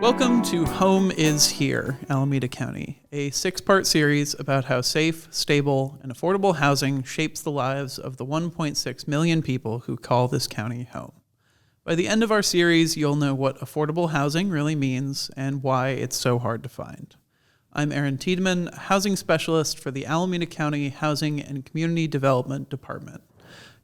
Welcome to Home is Here, Alameda County, a 6-part series about how safe, stable, and affordable housing shapes the lives of the 1.6 million people who call this county home. By the end of our series, you'll know what affordable housing really means and why it's so hard to find. I'm Tiedemann, housing specialist for the Alameda County Housing and Community Development Department.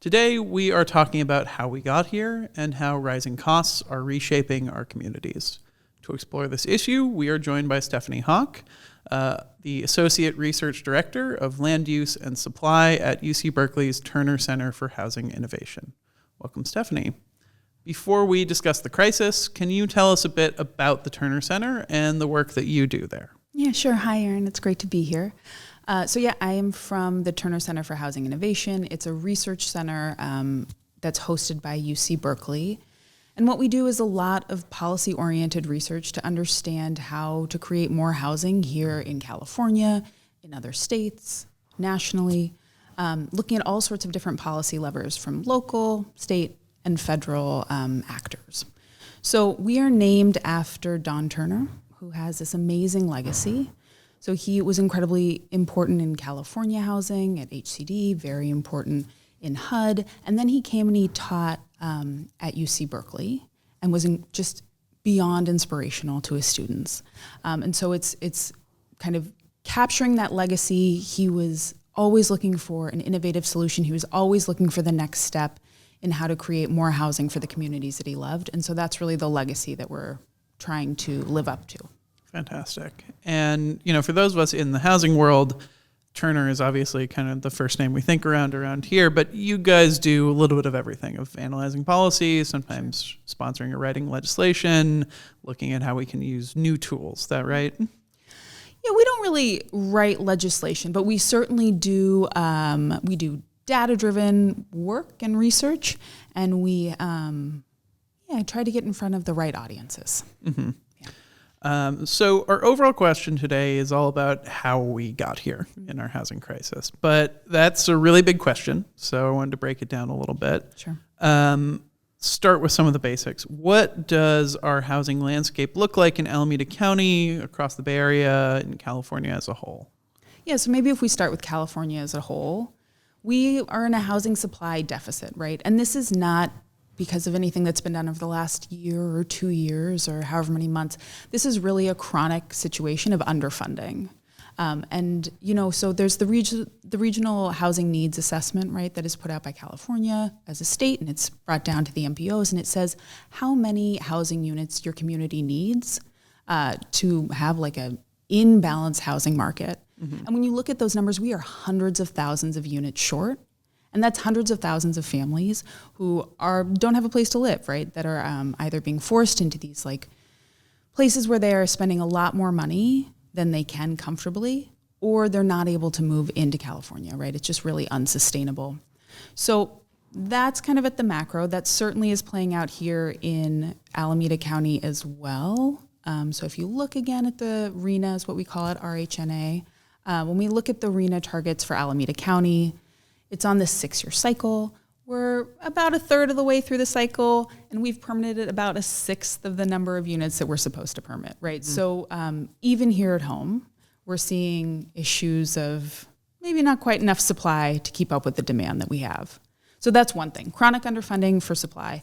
Today, we are talking about how we got here and how rising costs are reshaping our communities. To explore this issue, we are joined by Stephanie Hawke, the Associate Research Director of Land Use and Supply at UC Berkeley's Terner Center for Housing Innovation. Welcome, Stephanie. Before we discuss the crisis, can you tell us a bit about the Terner Center and the work that you do there? Yeah, sure. Hi, Erin. It's great to be here. I am from the Terner Center for Housing Innovation. It's a research center that's hosted by UC Berkeley. And what we do is a lot of policy-oriented research to understand how to create more housing here in California, in other states, nationally, looking at all sorts of different policy levers from local, state, and federal actors. So we are named after Don Terner, who has this amazing legacy. So he was incredibly important in California housing at HCD, very important in HUD, and then he came and he taught at UC Berkeley and was just beyond inspirational to his students. And so it's kind of capturing that legacy. He was always looking for an innovative solution. He was always looking for the next step in how to create more housing for the communities that he loved. And so that's really the legacy that we're trying to live up to. Fantastic. And, for those of us in the housing world, Terner is obviously kind of the first name we think around here, but you guys do a little bit of everything, of analyzing policy, sometimes sponsoring or writing legislation, looking at how we can use new tools. Is that right? Yeah, we don't really write legislation, but we certainly do. We do data-driven work and research, and we try to get in front of the right audiences. Mm-hmm. So our overall question today is all about how we got here in our housing crisis. But that's a really big question, so I wanted to break it down a little bit. Sure. Start with some of the basics. What does our housing landscape look like in Alameda County, across the Bay Area, in California as a whole? Yeah, so maybe if we start with California as a whole, we are in a housing supply deficit, right? And this is not because of anything that's been done over the last year or 2 years or however many months. This is really a chronic situation of underfunding. So there's the regional housing needs assessment, right, that is put out by California as a state, and it's brought down to the MPOs, and it says how many housing units your community needs to have like a in-balance housing market. Mm-hmm. And when you look at those numbers, we are hundreds of thousands of units short. And that's hundreds of thousands of families who don't have a place to live, right? That are either being forced into these like places where they are spending a lot more money than they can comfortably, or they're not able to move into California, right? It's just really unsustainable. So that's kind of at the macro. That certainly is playing out here in Alameda County as well. So if you look again at the RHNA, is what we call it, RHNA. When we look at the RHNA targets for Alameda County, it's on this 6-year cycle. We're about a third of the way through the cycle, and we've permitted about a sixth of the number of units that we're supposed to permit, right? Mm-hmm. So even here at home, we're seeing issues of maybe not quite enough supply to keep up with the demand that we have. So that's one thing, chronic underfunding for supply.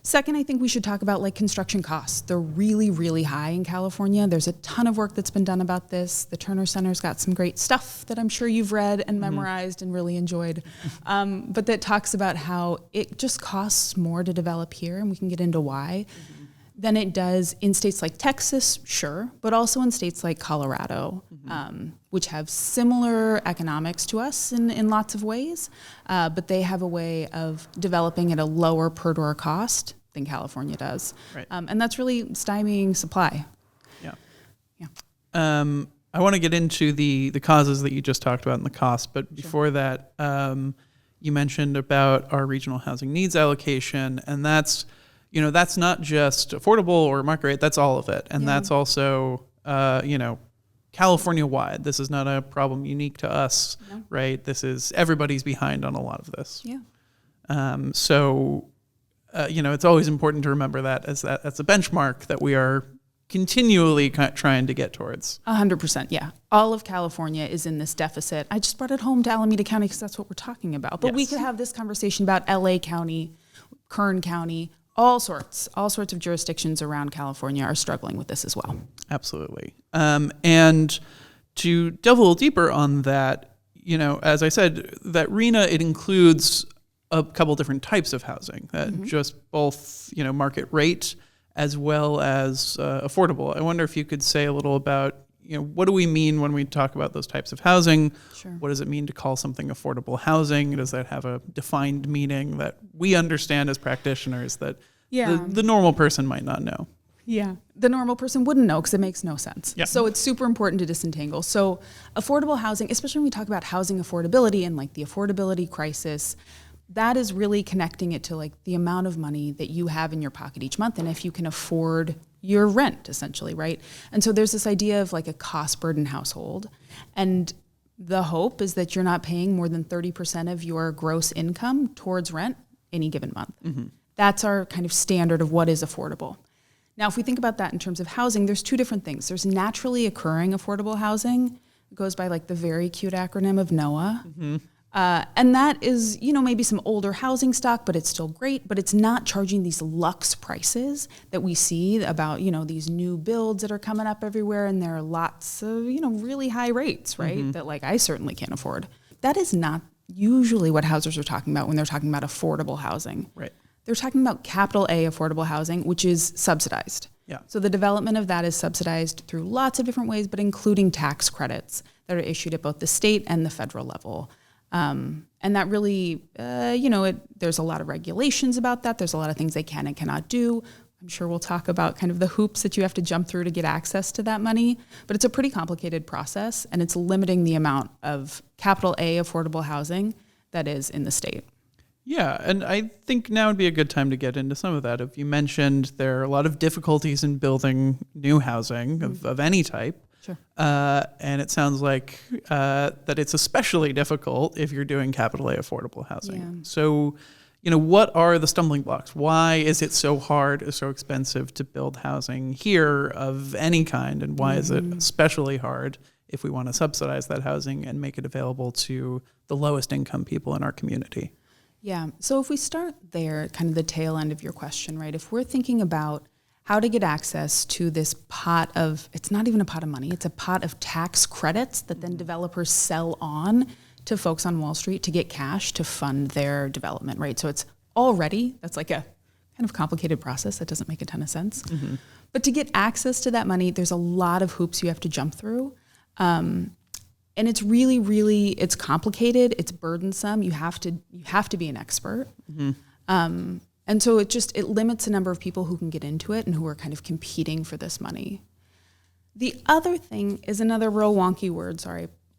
Second, I think we should talk about like construction costs. They're really, really high in California. There's a ton of work that's been done about this. The Terner Center's got some great stuff that I'm sure you've read and memorized and really enjoyed. But that talks about how it just costs more to develop here, and we can get into why, than it does in states like Texas, sure, but also in states like Colorado, which have similar economics to us in lots of ways, but they have a way of developing at a lower per door cost than California does. Right. And that's really stymieing supply. Yeah. I want to get into the causes that you just talked about and the cost, but before that, you mentioned about our regional housing needs allocation, and that's not just affordable or market rate, that's all of it. And that's also, California-wide. This is not a problem unique to us, right? This is, everybody's behind on a lot of this. Yeah. It's always important to remember that as a benchmark that we are continually trying to get towards. 100%, yeah. All of California is in this deficit. I just brought it home to Alameda County because that's what we're talking about. But we could have this conversation about LA County, Kern County, all sorts of jurisdictions around California are struggling with this as well. Absolutely. And to delve a little deeper on that, as I said, that RHNA, it includes a couple different types of housing, just both, market rate as well as affordable. I wonder if you could say a little about, what do we mean when we talk about those types of housing? Sure. What does it mean to call something affordable housing? Does that have a defined meaning that we understand as practitioners that the normal person might not know? Yeah, the normal person wouldn't know because it makes no sense. Yeah. So it's super important to disentangle. So affordable housing, especially when we talk about housing affordability and like the affordability crisis, that is really connecting it to like the amount of money that you have in your pocket each month and if you can afford your rent, essentially, right? And so there's this idea of like a cost burden household. And the hope is that you're not paying more than 30% of your gross income towards rent any given month. Mm-hmm. That's our kind of standard of what is affordable. Now, if we think about that in terms of housing, there's two different things. There's naturally occurring affordable housing. It goes by like the very cute acronym of NOAA. Mm-hmm. And that is, maybe some older housing stock, but it's still great, but it's not charging these luxe prices that we see about, these new builds that are coming up everywhere. And there are lots of, really high rates, right? Mm-hmm. That like I certainly can't afford. That is not usually what housers are talking about when they're talking about affordable housing. Right. They're talking about capital A affordable housing, which is subsidized. Yeah. So the development of that is subsidized through lots of different ways, but including tax credits that are issued at both the state and the federal level. And that really, there's a lot of regulations about that. There's a lot of things they can and cannot do. I'm sure we'll talk about kind of the hoops that you have to jump through to get access to that money. But it's a pretty complicated process, and it's limiting the amount of capital A affordable housing that is in the state. Yeah, and I think now would be a good time to get into some of that. If you mentioned there are a lot of difficulties in building new housing of any type. Sure. And it sounds like that it's especially difficult if you're doing capital A affordable housing. Yeah. So, what are the stumbling blocks? Why is it so hard or so expensive to build housing here of any kind? And why is it especially hard if we want to subsidize that housing and make it available to the lowest income people in our community? Yeah. So if we start there, kind of the tail end of your question, right? If we're thinking about how to get access to this pot of, it's not even a pot of money, it's a pot of tax credits that then developers sell on to folks on Wall Street to get cash to fund their development, right? So it's already, that's like a kind of complicated process that doesn't make a ton of sense. Mm-hmm. But to get access to that money, there's a lot of hoops you have to jump through. And it's really, really, it's complicated, it's burdensome, you have to be an expert. Mm-hmm. And so it limits the number of people who can get into it and who are kind of competing for this money. The other thing is another real wonky word,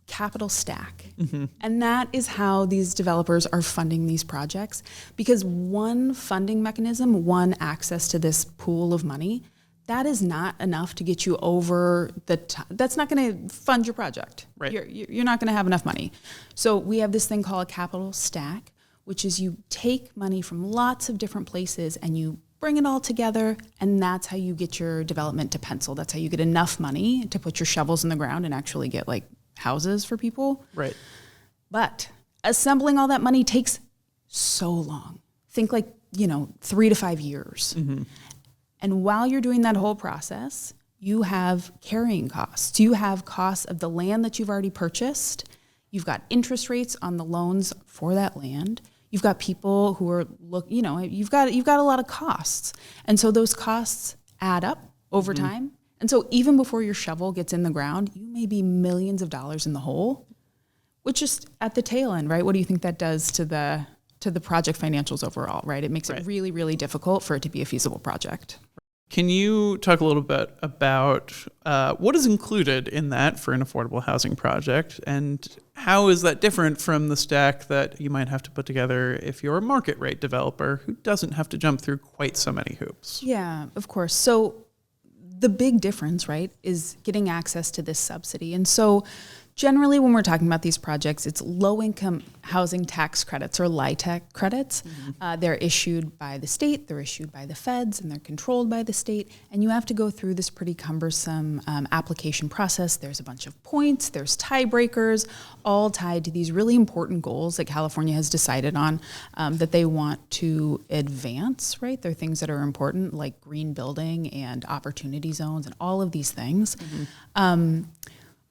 capital stack. Mm-hmm. And that is how these developers are funding these projects. Because one funding mechanism, one access to this pool of money, that is not enough to get you over the top. That's not going to fund your project. Right. You're not going to have enough money. So we have this thing called a capital stack, which is you take money from lots of different places and you bring it all together, and that's how you get your development to pencil. That's how you get enough money to put your shovels in the ground and actually get like houses for people. Right. But assembling all that money takes so long. Think 3 to 5 years. Mm-hmm. And while you're doing that whole process, you have carrying costs. You have costs of the land that you've already purchased. You've got interest rates on the loans for that land. You've got people who are you've got a lot of costs. And so those costs add up over mm-hmm. time. And so even before your shovel gets in the ground, you may be millions of dollars in the hole, which is at the tail end, right? What do you think that does to the project financials overall, right? It makes it really, really difficult for it to be a feasible project. Can you talk a little bit about what is included in that for an affordable housing project, and how is that different from the stack that you might have to put together if you're a market rate developer who doesn't have to jump through quite so many hoops? Yeah, of course. So the big difference, right, is getting access to this subsidy. And so Generally, when we're talking about these projects, it's low-income housing tax credits or LIHTC credits. They're issued by the state, they're issued by the feds, and they're controlled by the state. And you have to go through this pretty cumbersome application process. There's a bunch of points, there's tiebreakers, all tied to these really important goals that California has decided on that they want to advance, right? They're things that are important, like green building and opportunity zones and all of these things.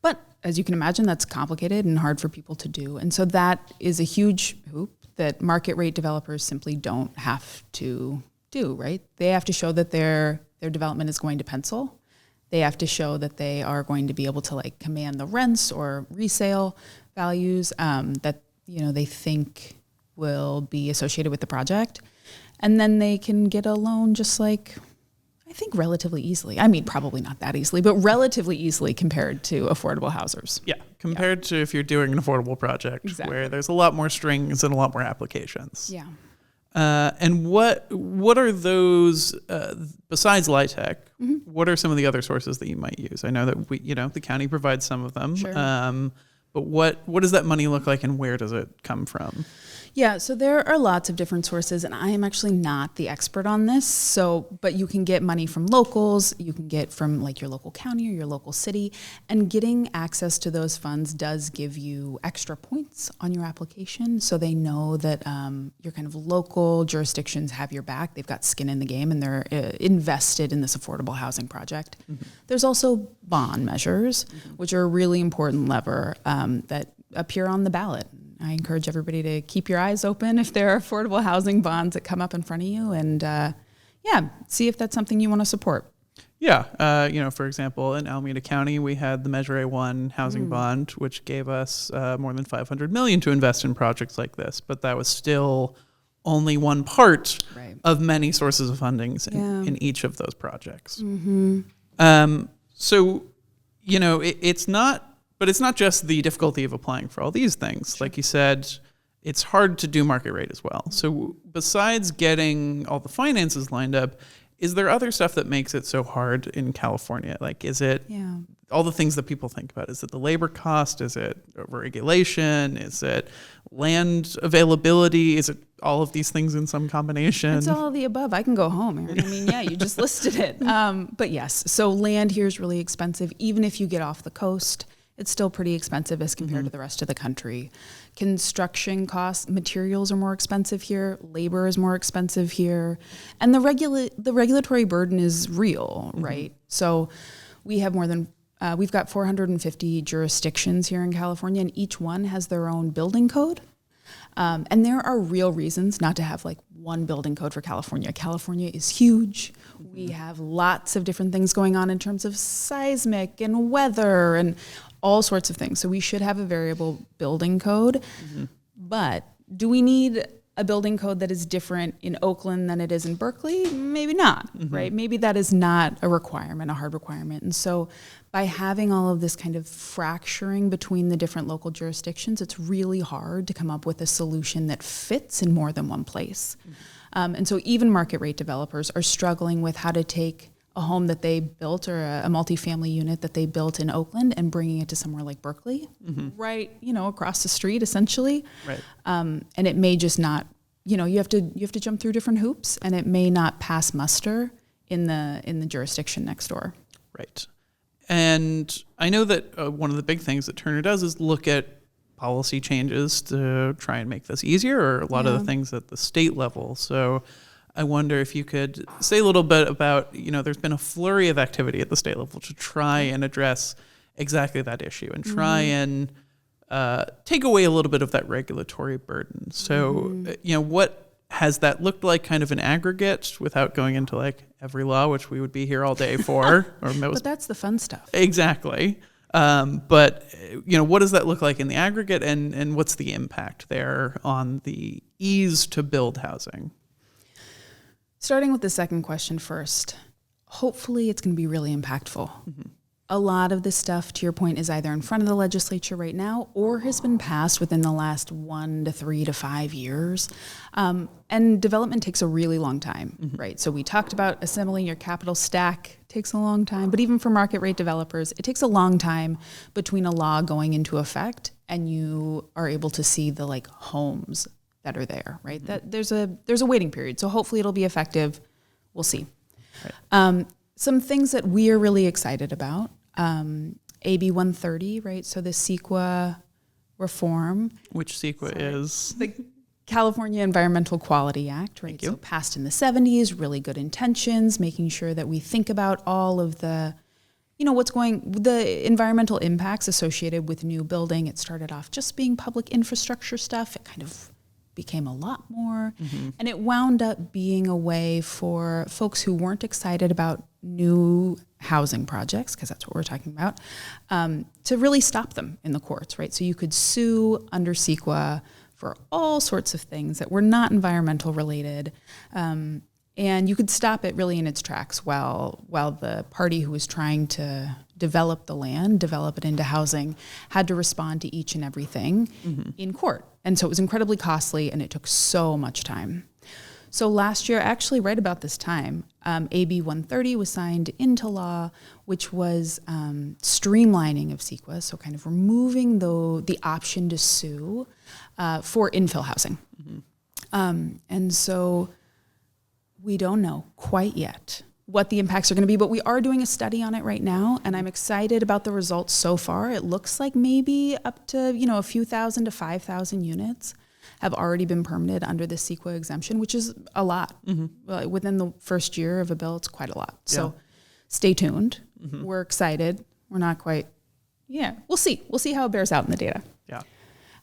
But as you can imagine, that's complicated and hard for people to do. And so that is a huge hoop that market rate developers simply don't have to do, right? They have to show that their development is going to pencil. They have to show that they are going to be able to like command the rents or resale values that they think will be associated with the project. And then they can get a loan just like, I think relatively easily. I mean, probably not that easily, but relatively easily compared to affordable housers. Yeah, compared to if you're doing an affordable project where there's a lot more strings and a lot more applications. Yeah. And what are those besides LIHTC? What are some of the other sources that you might use? I know that the county provides some of them. Sure. But what does that money look like, and where does it come from? Yeah, so there are lots of different sources, and I am actually not the expert on this. But you can get money from locals, you can get from like your local county or your local city, and getting access to those funds does give you extra points on your application, so they know that your kind of local jurisdictions have your back. They've got skin in the game, and they're invested in this affordable housing project. There's also bond measures, which are a really important lever that appear on the ballot. I encourage everybody to keep your eyes open if there are affordable housing bonds that come up in front of you, and see if that's something you want to support. Yeah, for example, in Alameda County, we had the Measure A1 housing bond, which gave us more than $500 million to invest in projects like this, but that was still only one part of many sources of fundings in each of those projects. So, it's not. But it's not just the difficulty of applying for all these things. Like you said, it's hard to do market rate as well. So besides getting all the finances lined up, is there other stuff that makes it so hard in California? Like, is it all the things that people think about? Is it the labor cost? Is it regulation? Is it land availability? Is it all of these things in some combination? It's all of the above. I can go home, Aaron. I mean, you just listed it. But yes, so land here is really expensive. Even if you get off the coast, it's still pretty expensive as compared to the rest of the country. Construction costs, materials are more expensive here. Labor is more expensive here. And the regulatory burden is real, right? So we have we've got 450 jurisdictions here in California, and each one has their own building code. And there are real reasons not to have like one building code for California. California is huge. We have lots of different things going on in terms of seismic and weather and all sorts of things. So we should have a variable building code. But do we need a building code that is different in Oakland than it is in Berkeley? Maybe not, right? Maybe that is not a requirement, a hard requirement. And so by having all of this kind of fracturing between the different local jurisdictions, it's really hard to come up with a solution that fits in more than one place. And so even market rate developers are struggling with how to take a home that they built or a multifamily unit that they built in Oakland and bringing it to somewhere like Berkeley, right, across the street essentially. Right. And it may just not, you have to jump through different hoops, and it may not pass muster in the jurisdiction next door. Right. And I know that one of the big things that Terner does is look at policy changes to try and make this easier, or a lot of the things at the state level. So I wonder if you could say a little bit about, there's been a flurry of activity at the state level to try and address exactly that issue and try and take away a little bit of that regulatory burden. So, what has that looked like kind of in aggregate without going into like every law, which we would be here all day for? But that's the fun stuff. Exactly. But what does that look like in the aggregate, and what's the impact there on the ease to build housing? Starting with the second question first, hopefully it's going to be really impactful. a lot of this stuff, to your point, is either in front of the legislature right now or has been passed within the last 1 to 3 to 5 years. And development takes a really long time, right? So we talked about assembling your capital stack takes a long time, but even for market rate developers, it takes a long time between a law going into effect and you are able to see the like homes that are there, right? That there's a waiting period. So hopefully it'll be effective. We'll see. Right. Some things that we are really excited about. AB 130, right? So the CEQA reform. Which CEQA is? The California Environmental Quality Act, right? So passed in the 70s, really good intentions, making sure that we think about all of the, the environmental impacts associated with new building. It started off just being public infrastructure stuff. It kind of became a lot more. And it wound up being a way for folks who weren't excited about new housing projects, because that's what we're talking about, to really stop them in the courts, right? So you could sue under CEQA for all sorts of things that were not environmental related. And you could stop it really in its tracks while the party who was trying to develop the land, develop it into housing, had to respond to each and everything in court. And so it was incredibly costly and it took so much time. So last year, actually right about this time, AB 130 was signed into law, which was streamlining of CEQA, so kind of removing the option to sue for infill housing. And so we don't know quite yet what the impacts are going to be, but we are doing a study on it right now, and I'm excited about the results so far. It looks like maybe up to, a few thousand to 5,000 units have already been permitted under the CEQA exemption, which is a lot. Within the first year of a bill, it's quite a lot. So stay tuned. We're excited. We're not quite, we'll see. We'll see how it bears out in the data. Yeah.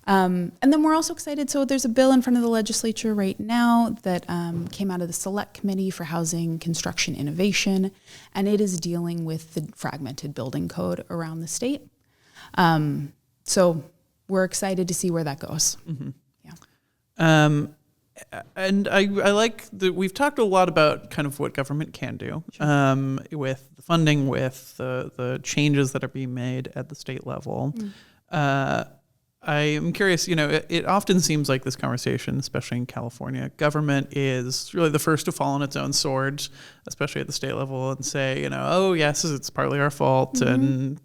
And then we're also excited. So there's a bill in front of the legislature right now that came out of the Select Committee for Housing Construction Innovation, and it is dealing with the fragmented building code around the state. So we're excited to see where that goes. And I like that we've talked a lot about kind of what government can do with the funding, with the changes that are being made at the state level. I am curious, it often seems like this conversation, especially in California, government is really the first to fall on its own sword, especially at the state level, and say, oh, yes, it's partly our fault and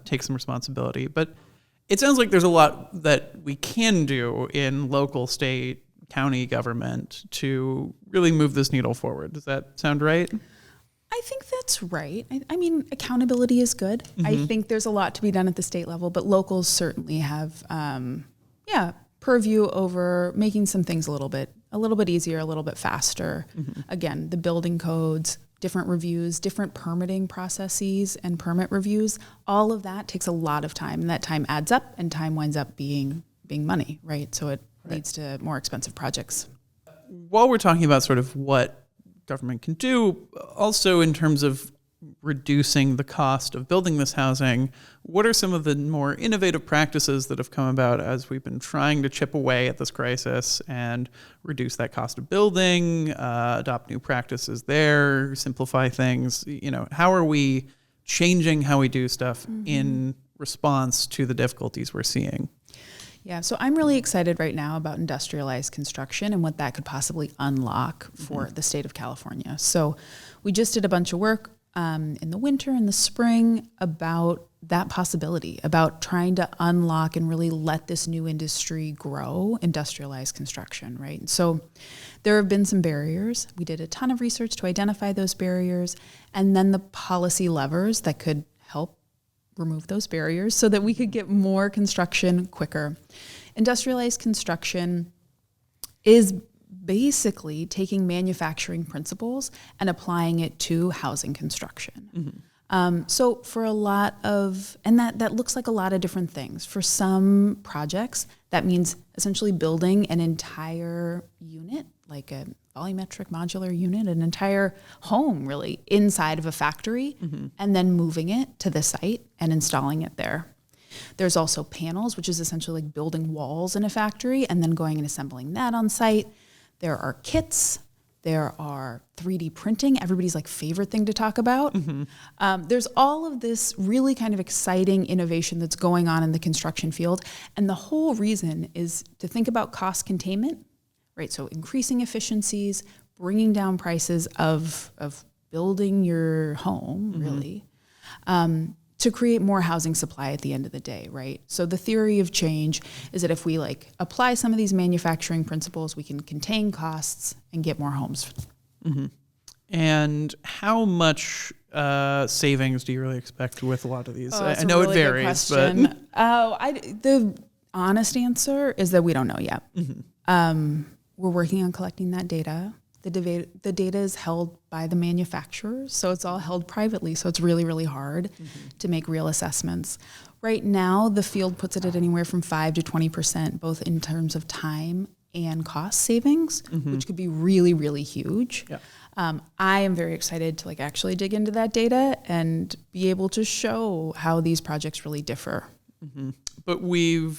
take some responsibility. But it sounds like there's a lot that we can do in local, state, county government to really move this needle forward. Does that sound right? I think that's right. I mean, accountability is good. I think there's a lot to be done at the state level, but locals certainly have, purview over making some things a little bit easier, a little bit faster. Again, the building codes, different reviews, different permitting processes and permit reviews, all of that takes a lot of time, and that time adds up, and time winds up being money, right? So it leads to more expensive projects. While we're talking about sort of what government can do, also in terms of reducing the cost of building this housing, what are some of the more innovative practices that have come about as we've been trying to chip away at this crisis and reduce that cost of building, adopt new practices there, simplify things? How are we changing how we do stuff in response to the difficulties we're seeing? Yeah, so I'm really excited right now about industrialized construction and what that could possibly unlock for the state of California. So we just did a bunch of work in the winter and the spring about that possibility, about trying to unlock and really let this new industry grow, industrialized construction, right? And so there have been some barriers. We did a ton of research to identify those barriers, and then the policy levers that could help remove those barriers so that we could get more construction quicker. Industrialized construction is basically taking manufacturing principles and applying it to housing construction. So for a lot of, and that looks like a lot of different things. For some projects, that means essentially building an entire unit, like a volumetric modular unit, an entire home really inside of a factory, and then moving it to the site and installing it there. There's also panels, which is essentially like building walls in a factory and then going and assembling that on site. There are kits. There are 3D printing, everybody's like favorite thing to talk about. There's all of this really kind of exciting innovation that's going on in the construction field. And the whole reason is to think about cost containment, right? So increasing efficiencies, bringing down prices of building your home, really, to create more housing supply at the end of the day, right? So the theory of change is that if we like apply some of these manufacturing principles, we can contain costs and get more homes. And how much savings do you really expect with a lot of these? I know it varies, but the honest answer is that we don't know yet. We're working on collecting that data. The data is held by the manufacturers, so it's all held privately, so it's really, really hard to make real assessments. Right now, the field puts it at anywhere from 5 to 20%, both in terms of time and cost savings, which could be really, really huge. Yeah. I am very excited to like actually dig into that data and be able to show how these projects really differ. But we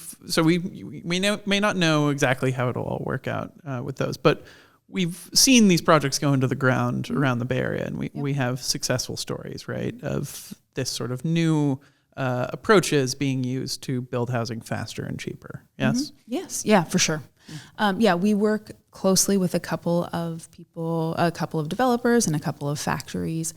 may not know exactly how it'll all work out with those, but we've seen these projects go into the ground around the Bay Area, and we have successful stories, right, of this sort of new approaches being used to build housing faster and cheaper. Yes? Yes. Yeah, for sure. We work closely with a couple of people, a couple of developers and a couple of factories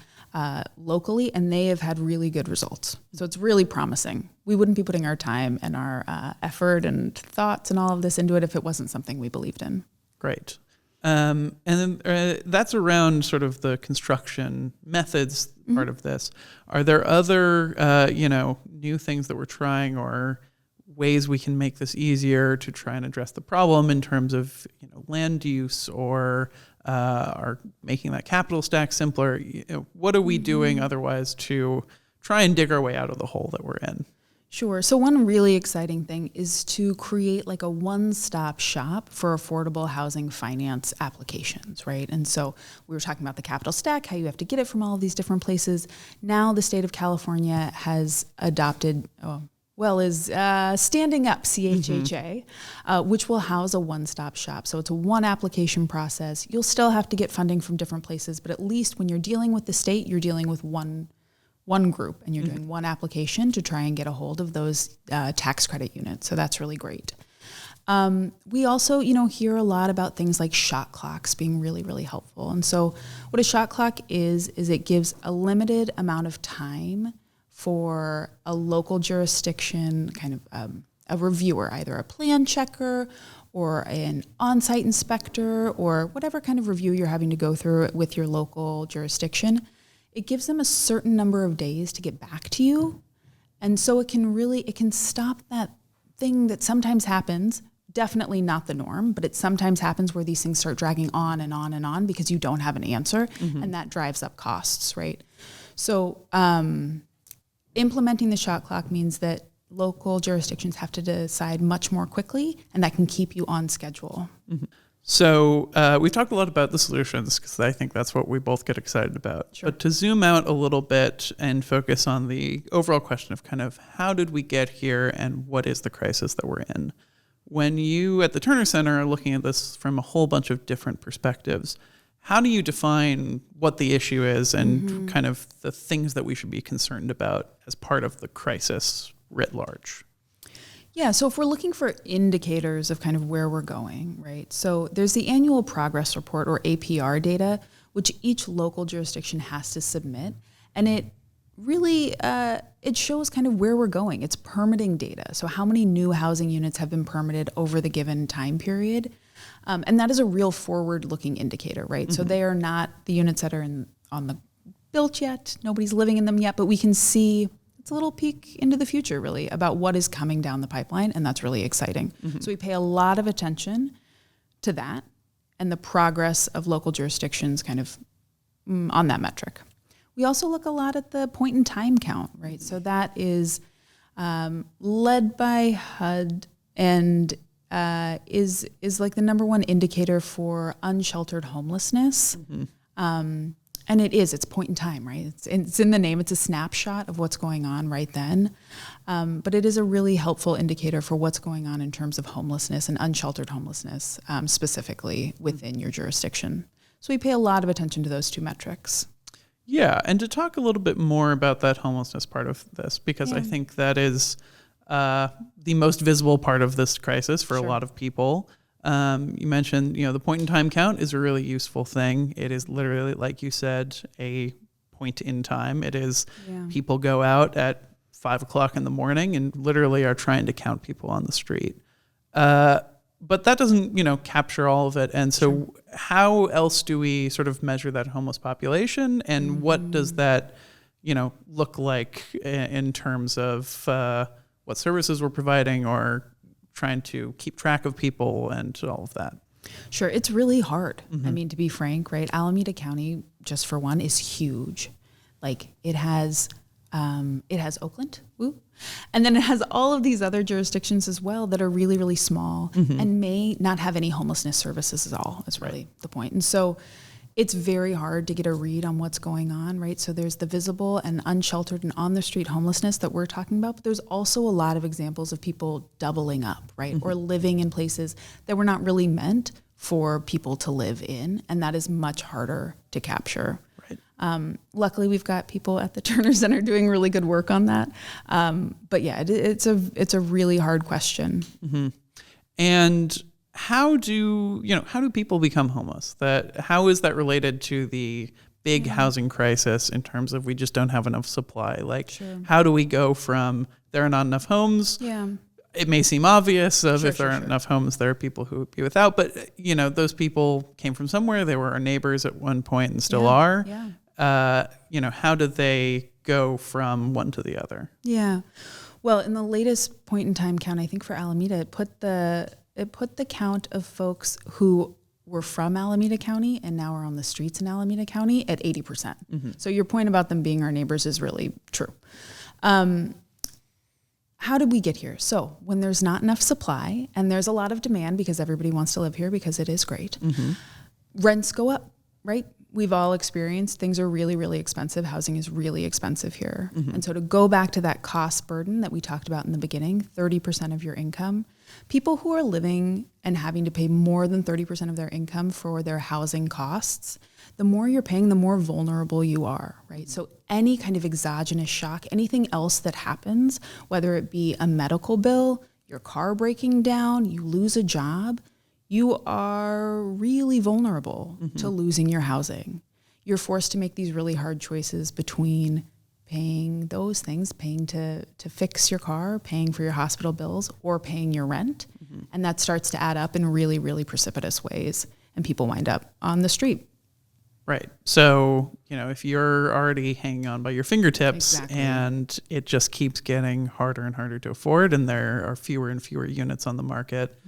locally, and they have had really good results. So it's really promising. We wouldn't be putting our time and our effort and thoughts and all of this into it if it wasn't something we believed in. Great. And then that's around sort of the construction methods part of this. Are there other, new things that we're trying or ways we can make this easier to try and address the problem in terms of, land use or making that capital stack simpler? What are we doing otherwise to try and dig our way out of the hole that we're in? Sure. So one really exciting thing is to create like a one-stop shop for affordable housing finance applications, right? And so we were talking about the capital stack, how you have to get it from all of these different places. Now the state of California has adopted, standing up CHHA, which will house a one-stop shop. So it's a one application process. You'll still have to get funding from different places, but at least when you're dealing with the state, you're dealing with one group, and you're doing one application to try and get a hold of those tax credit units. So that's really great. We also, hear a lot about things like shot clocks being really, really helpful. And so what a shot clock is it gives a limited amount of time for a local jurisdiction, kind of a reviewer, either a plan checker or an on-site inspector or whatever kind of review you're having to go through with your local jurisdiction. It gives them a certain number of days to get back to you. And so it can stop that thing that sometimes happens, definitely not the norm, but it sometimes happens where these things start dragging on and on and on because you don't have an answer, and that drives up costs, right? So implementing the shot clock means that local jurisdictions have to decide much more quickly, and that can keep you on schedule. So we've talked a lot about the solutions because I think that's what we both get excited about. Sure. But to zoom out a little bit and focus on the overall question of kind of how did we get here and what is the crisis that we're in? When you at the Terner Center are looking at this from a whole bunch of different perspectives, how do you define what the issue is and kind of the things that we should be concerned about as part of the crisis writ large? Yeah, so if we're looking for indicators of kind of where we're going, right? So there's the annual progress report or APR data, which each local jurisdiction has to submit. And it really, it shows kind of where we're going. It's permitting data. So how many new housing units have been permitted over the given time period? And that is a real forward-looking indicator, right? So they are not the units that are on the built yet. Nobody's living in them yet, but we can see it's a little peek into the future, really, about what is coming down the pipeline, and that's really exciting. So we pay a lot of attention to that and the progress of local jurisdictions kind of on that metric. We also look a lot at the point in time count, right? So that is led by HUD and is like the number one indicator for unsheltered homelessness. And it's point in time, right? It's in the name. It's a snapshot of what's going on right then. But it is a really helpful indicator for what's going on in terms of homelessness and unsheltered homelessness, specifically within your jurisdiction. So we pay a lot of attention to those two metrics. Yeah, and to talk a little bit more about that homelessness part of this, because I think that is the most visible part of this crisis for a lot of people. You mentioned, the point in time count is a really useful thing. It is literally, like you said, a point in time. It is people go out at 5 o'clock in the morning and literally are trying to count people on the street. But that doesn't, capture all of it. And so how else do we sort of measure that homeless population? And what does that, look like in terms of what services we're providing or trying to keep track of people and all of that? Sure. It's really hard. I mean, to be frank, right? Alameda County, just for one, is huge. Like it has Oakland, and then it has all of these other jurisdictions as well that are really, really small and may not have any homelessness services at all. That's really the point. And so it's very hard to get a read on what's going on, right? So there's the visible and unsheltered and on the street homelessness that we're talking about, but there's also a lot of examples of people doubling up, right? Or living in places that were not really meant for people to live in, and that is much harder to capture. Luckily, we've got people at the Terner Center doing really good work on that. But yeah, it's a really hard question. And how do people become homeless? How is that related to the big housing crisis in terms of we just don't have enough supply? Like, how do we go from there are not enough homes? It may seem obvious if there aren't enough homes, there are people who would be without, but those people came from somewhere. They were our neighbors at one point and still are. How did they go from one to the other? Yeah. Well, in the latest point in time count, I think for Alameda, it put the count of folks who were from Alameda County and now are on the streets in Alameda County at 80%. So your point about them being our neighbors is really true. How did we get here? So when there's not enough supply and there's a lot of demand because everybody wants to live here because it is great, rents go up, right? We've all experienced things are really, really expensive. Housing is really expensive here. And so to go back to that cost burden that we talked about in the beginning, 30% of your income, people who are living and having to pay more than 30% of their income for their housing costs, the more you're paying, the more vulnerable you are, right? So any kind of exogenous shock, anything else that happens, whether it be a medical bill, your car breaking down, you lose a job, you are really vulnerable to losing your housing. You're forced to make these really hard choices between paying those things, paying to fix your car, paying for your hospital bills, or paying your rent. And that starts to add up in really, really precipitous ways. And people wind up on the street. Right. So, if you're already hanging on by your fingertips and it just keeps getting harder and harder to afford, and there are fewer and fewer units on the market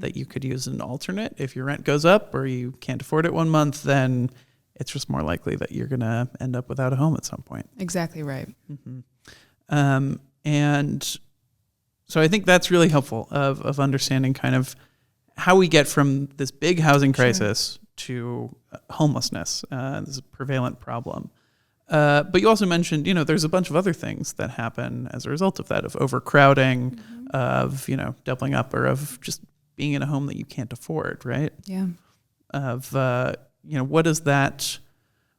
that you could use as an alternate. If your rent goes up or you can't afford it one month, then it's just more likely that you're going to end up without a home at some point. Exactly right. And so I think that's really helpful of understanding kind of how we get from this big housing crisis to homelessness. This is a prevalent problem. But you also mentioned, there's a bunch of other things that happen as a result of that, of overcrowding, of, doubling up, or of just being in a home that you can't afford, right? Yeah. Of, what does that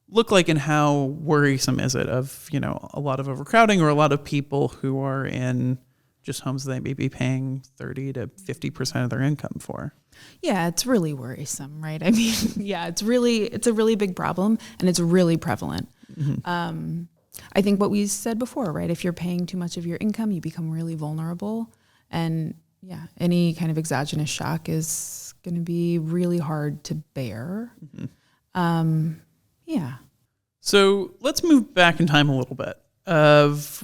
look like and how worrisome is it of, a lot of overcrowding or a lot of people who are in just homes they may be paying 30 to 50% of their income for? Yeah, it's really worrisome, right? I mean, it's a really big problem and it's really prevalent. I think what we said before, right? If you're paying too much of your income, you become really vulnerable. And any kind of exogenous shock is going to be really hard to bear. So let's move back in time a little bit.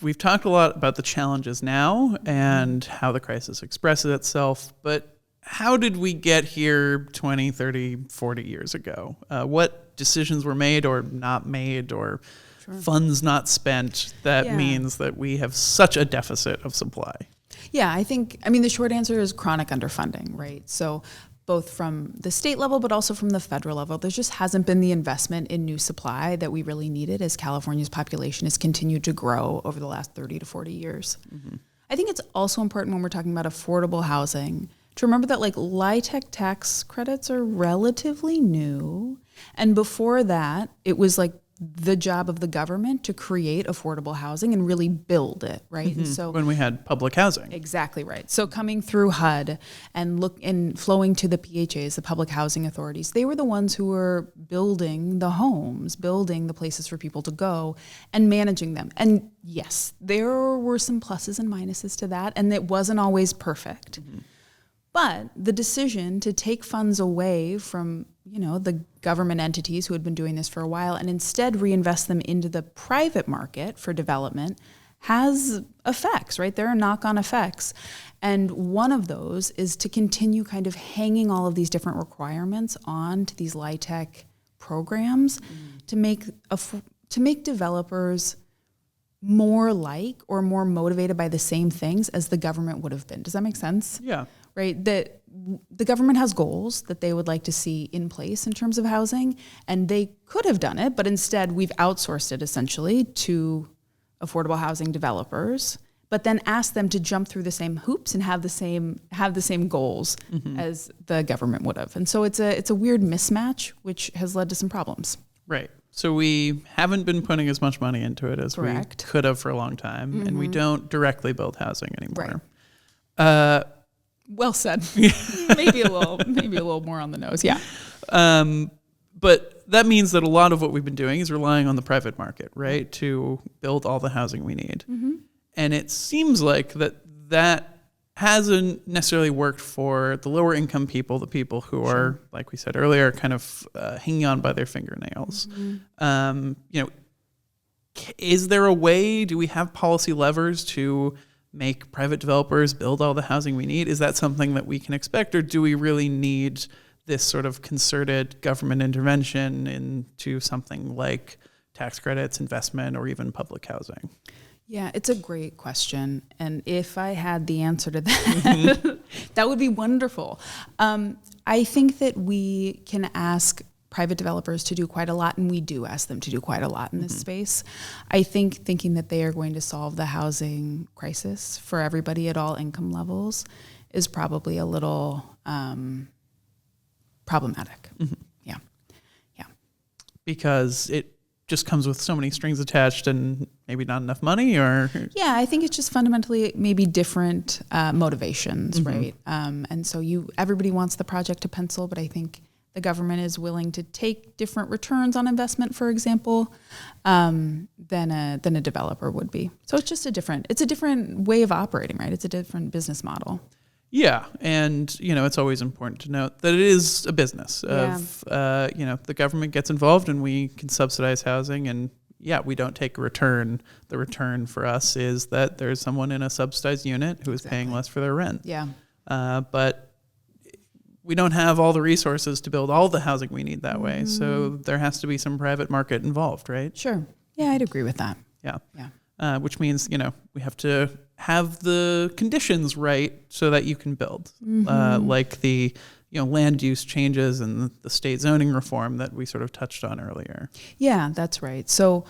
We've talked a lot about the challenges now and how the crisis expresses itself, but how did we get here 20, 30, 40 years ago? What decisions were made or not made, or funds not spent that means that we have such a deficit of supply? Yeah, the short answer is chronic underfunding, right? So both from the state level, but also from the federal level, there just hasn't been the investment in new supply that we really needed as California's population has continued to grow over the last 30 to 40 years. I think it's also important when we're talking about affordable housing to remember that LIHTC tax credits are relatively new And before that, it was like the job of the government to create affordable housing and really build it, right? And so When we had public housing. exactly right. So coming through HUD and flowing to the PHAs, the public housing authorities, they were the ones who were building the homes, building the places for people to go and managing them. And yes, there were some pluses and minuses to that, and it wasn't always perfect. But the decision to take funds away from, the government entities who had been doing this for a while and instead reinvest them into the private market for development has effects, right? There are knock-on effects. And one of those is to continue kind of hanging all of these different requirements onto these LIHTC programs to make developers more like or more motivated by the same things as the government would have been. Does that make sense? Yeah. Right? That the government has goals that they would like to see in place in terms of housing, and they could have done it, but instead we've outsourced it essentially to affordable housing developers, but then asked them to jump through the same hoops and have the same goals as the government would have. And so it's a weird mismatch, which has led to some problems. Right. So we haven't been putting as much money into it as Correct. we could have for a long time, and we don't directly build housing anymore. Well said. maybe a little more on the nose. Yeah. But that means that a lot of what we've been doing is relying on the private market, right, to build all the housing we need. And it seems like that hasn't necessarily worked for the lower income people, the people who are, like we said earlier, kind of hanging on by their fingernails. Is there a way, do we have policy levers to make private developers build all the housing we need? Is that something that we can expect, or do we really need this sort of concerted government intervention into something like tax credits, investment, or even public housing? Yeah, it's a great question. And if I had the answer to that, that would be wonderful. I think that we can ask private developers to do quite a lot, and we do ask them to do quite a lot in this space. I think thinking that they are going to solve the housing crisis for everybody at all income levels is probably a little problematic. Yeah. Because it just comes with so many strings attached and maybe not enough money, or? Yeah, I think it's just fundamentally maybe different motivations, right? And so everybody wants the project to pencil, but I think the government is willing to take different returns on investment, for example, than a developer would be. So it's just a different way of operating, right? It's a different business model. Yeah, and it's always important to note that it is a business. The government gets involved and we can subsidize housing, and we don't take a return. The return for us is that there's someone in a subsidized unit who is paying less for their rent. Yeah. But we don't have all the resources to build all the housing we need that way. So there has to be some private market involved, right? Sure. Yeah, I'd agree with that. Yeah. Which means, we have to have the conditions right so that you can build, like the, land use changes and the state zoning reform that we sort of touched on earlier. Yeah, that's right. So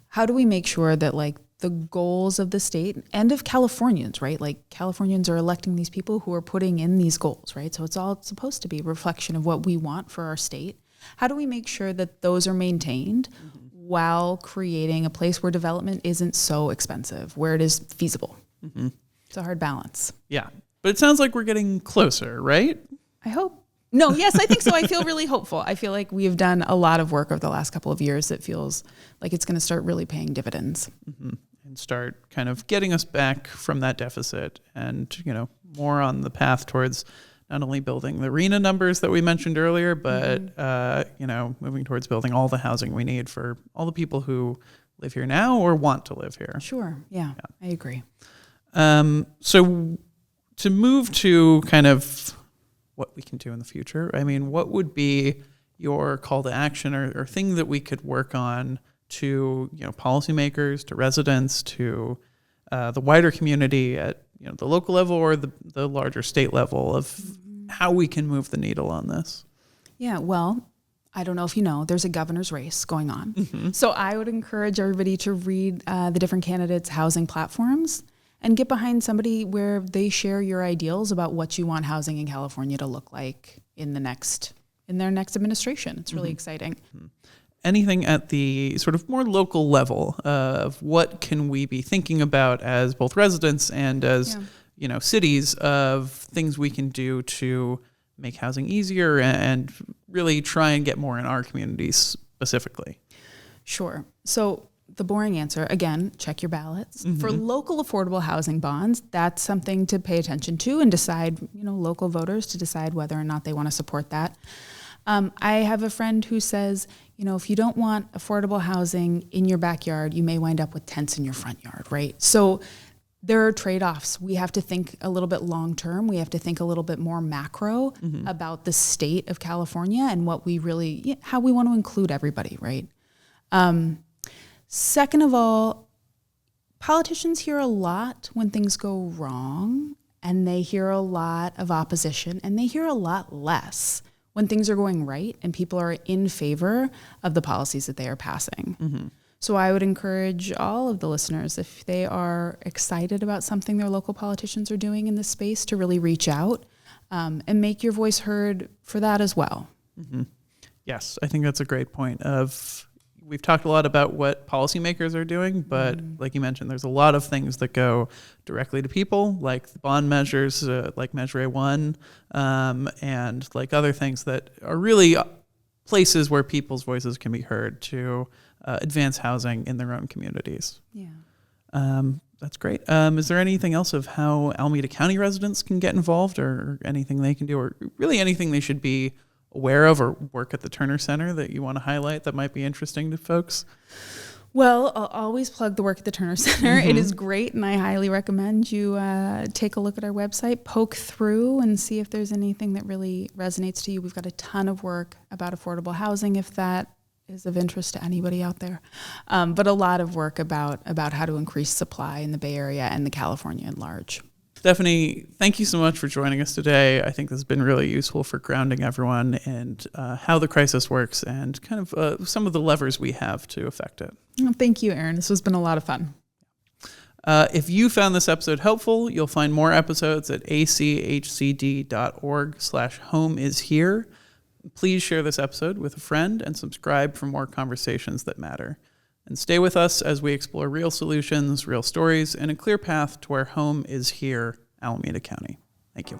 how do we make sure that the goals of the state and of Californians, right? Californians are electing these people who are putting in these goals, right? So it's all supposed to be a reflection of what we want for our state. How do we make sure that those are maintained while creating a place where development isn't so expensive, where it is feasible? It's a hard balance. Yeah. But it sounds like we're getting closer, right? I hope. No, yes, I think so. I feel really hopeful. I feel like we've done a lot of work over the last couple of years that feels like it's going to start really paying dividends. And start kind of getting us back from that deficit and, more on the path towards not only building the RENA numbers that we mentioned earlier, but, moving towards building all the housing we need for all the people who live here now or want to live here. Sure. Yeah. I agree. So to move to kind of what we can do in the future, what would be your call to action or thing that we could work on to, policymakers, to residents, to the wider community at, the local level or the larger state level of how we can move the needle on this? Yeah, well, I don't know if you know, there's a governor's race going on. So I would encourage everybody to read the different candidates' housing platforms and get behind somebody where they share your ideals about what you want housing in California to look like in the next in their next administration. It's really exciting. Anything at the sort of more local level of what can we be thinking about as both residents and as cities of things we can do to make housing easier and really try and get more in our communities specifically? Sure. So the boring answer, again, check your ballots. For local affordable housing bonds, that's something to pay attention to and decide, local voters to decide whether or not they want to support that. I have a friend who says, if you don't want affordable housing in your backyard, you may wind up with tents in your front yard, right? So there are trade-offs. We have to think a little bit long-term. We have to think a little bit more macro about the state of California and what we really, how we want to include everybody, right? Second of all, politicians hear a lot when things go wrong, and they hear a lot of opposition, and they hear a lot less when things are going right and people are in favor of the policies that they are passing. So I would encourage all of the listeners, if they are excited about something their local politicians are doing in this space, to really reach out and make your voice heard for that as well. Yes, I think that's a great point. We've talked a lot about what policymakers are doing, but like you mentioned, there's a lot of things that go directly to people, like the bond measures, like Measure A1, and like other things that are really places where people's voices can be heard to advance housing in their own communities. That's great. Is there anything else of how Alameda County residents can get involved, or anything they can do, or really anything they should be aware of or work at the Terner Center that you want to highlight that might be interesting to folks? Well, I'll always plug the work at the Terner Center. It is great, and I highly recommend you take a look at our website, poke through, and see if there's anything that really resonates to you. We've got a ton of work about affordable housing, if that is of interest to anybody out there, but a lot of work about how to increase supply in the Bay Area and the California at large. Stephanie, thank you so much for joining us today. I think this has been really useful for grounding everyone and how the crisis works and kind of some of the levers we have to affect it. Well, thank you, Aaron. This has been a lot of fun. If you found this episode helpful, you'll find more episodes at achcd.org/homeishere. Please share this episode with a friend and subscribe for more conversations that matter. And stay with us as we explore real solutions, real stories, and a clear path to where home is here, Alameda County. Thank you.